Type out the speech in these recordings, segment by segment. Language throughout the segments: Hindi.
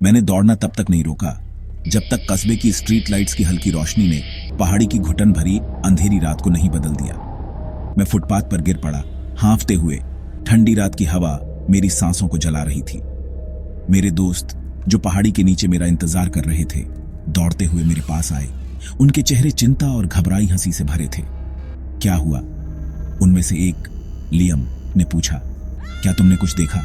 मैंने दौड़ना तब तक नहीं रोका जब तक कस्बे की स्ट्रीट लाइट्स की हल्की रोशनी ने पहाड़ी की घुटन भरी अंधेरी रात को नहीं बदल दिया। मैं फुटपाथ पर गिर पड़ा, हांफते हुए। ठंडी रात की हवा मेरी सांसों को जला रही थी। मेरे दोस्त जो पहाड़ी के नीचे मेरा इंतजार कर रहे थे, दौड़ते हुए मेरे पास आए। उनके चेहरे चिंता और घबराई हंसी से भरे थे। क्या हुआ? उनमें से एक, लियम, ने पूछा। क्या तुमने कुछ देखा?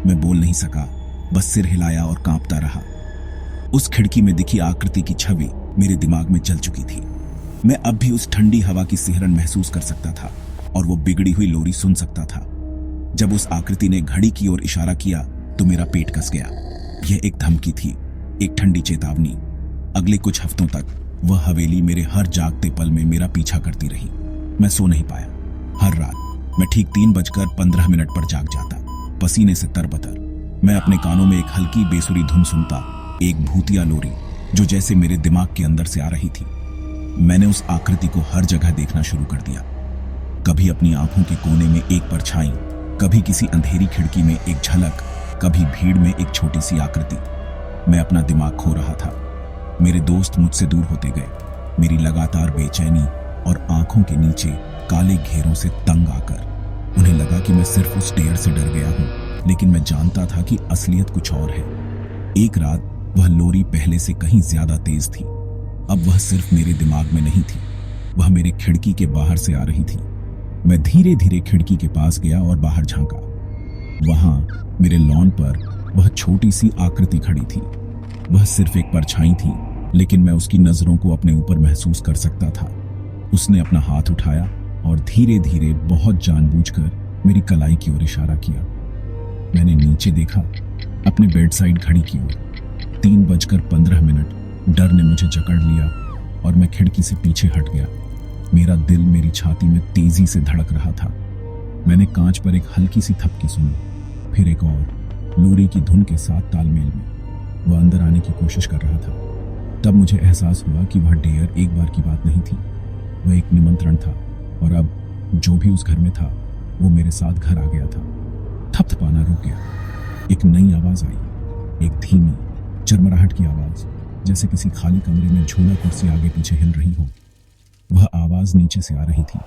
मैं बोल नहीं सका, बस सिर हिलाया और कांपता रहा। उस खिड़की में दिखी आकृति की छवि मेरे दिमाग में चल चुकी थी। मैं अब भी उस ठंडी हवा की सिहरन महसूस कर सकता था और वो बिगड़ी हुई लोरी सुन सकता था। जब उस आकृति ने घड़ी की ओर इशारा किया तो मेरा पेट कस गया। यह एक धमकी थी, एक ठंडी चेतावनी। अगले कुछ हफ्तों तक वह हवेली मेरे हर जागते पल में मेरा पीछा करती रही। मैं सो नहीं पाया। हर रात मैं ठीक 3:15 पर जाग जाता, पसीने से तरबतर। मैं अपने कानों में एक हल्की बेसुरी धुन सुनता, एक भूतिया लोरी जो जैसे मेरे दिमाग के अंदर से आ रही थी। मैंने उस आकृति को हर जगह देखना शुरू कर दिया। कभी अपनी आंखों के कोने में एक परछाई, कभी किसी अंधेरी खिड़की में एक झलक, कभी भीड़ में एक छोटी सी आकृति। मैं अपना दिमाग खो रहा था। मेरे दोस्त मुझसे दूर होते गए। मेरी लगातार बेचैनी और आंखों के नीचे काले घेरों से तंग आकर उन्हें लगा कि मैं सिर्फ उस डेयर से डर गया हूं, लेकिन मैं जानता था कि असलियत कुछ और है। एक रात वह लोरी पहले से कहीं ज्यादा तेज थी। अब वह सिर्फ मेरे दिमाग में नहीं थी, वह मेरे खिड़की के बाहर से आ रही थी। मैं धीरे धीरे खिड़की के पास गया और बाहर झांका। वहां मेरे लॉन पर वह छोटी सी आकृति खड़ी थी। वह सिर्फ एक परछाई थी, लेकिन मैं उसकी नजरों को अपने ऊपर महसूस कर सकता था। उसने अपना हाथ उठाया और धीरे धीरे, बहुत जानबूझकर मेरी कलाई की ओर इशारा किया। मैंने नीचे देखा, अपने बेड साइड घड़ी की ओर। 3:15। डर ने मुझे जकड़ लिया और मैं खिड़की से पीछे हट गया। मेरा दिल मेरी छाती में तेजी से धड़क रहा था। मैंने कांच पर एक हल्की सी थपकी सुनी, फिर एक और। लोरी की धुन के साथ तालमेल में वह अंदर आने की कोशिश कर रहा था। तब मुझे एहसास हुआ कि वह डेयर एक बार की बात नहीं थी, वह एक निमंत्रण था। और अब जो भी उस घर में था वो मेरे साथ घर आ गया था। थपथपाना रुक गया। एक नई आवाज आई, एक धीमी चरमराहट की आवाज, जैसे किसी खाली कमरे में झूला कुर्सी आगे पीछे हिल रही हो। वह आवाज नीचे से आ रही थी,